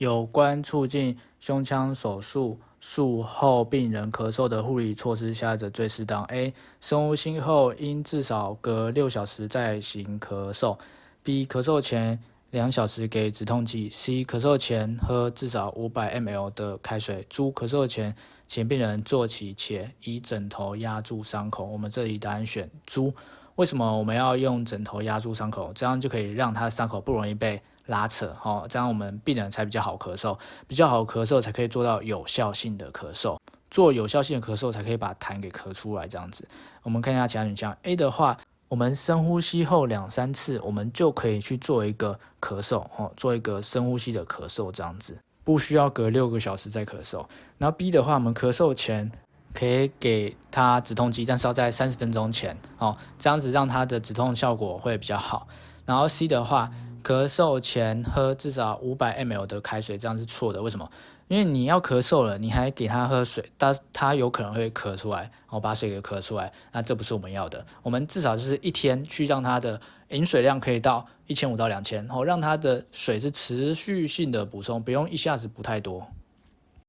有关促进胸腔手术后病人咳嗽的护理措施，下者最适当？A. 深呼吸后应至少隔6小时再行咳嗽。B. 咳嗽前2小时给止痛剂。C. 咳嗽前喝至少500ml 的开水。猪咳嗽前，请病人坐起且以枕头压住伤口。我们这里答案选猪。为什么我们要用枕头压住伤口？这样就可以让他的伤口不容易被拉扯，这样我们病人才比较好咳嗽，比较好咳嗽才可以做到有效性的咳嗽，做有效性的咳嗽才可以把痰给咳出来。这样子，我们看一下其他选项。A 的话，我们深呼吸后2-3次，我们就可以去做一个咳嗽，做一个深呼吸的咳嗽，这样子不需要隔6个小时再咳嗽。然后 B 的话，我们咳嗽前可以给他止痛剂，但是要在30分钟前，这样子让他的止痛效果会比较好。然后 C 的话，咳嗽前喝至少500ml 的开水，这样是错的。为什么？因为你要咳嗽了，你还给他喝水，他有可能会咳出来，把水给咳出来，那这不是我们要的。我们至少就是1天去让他的饮水量可以到1500到2000，让他的水是持续性的补充，不用一下子补太多。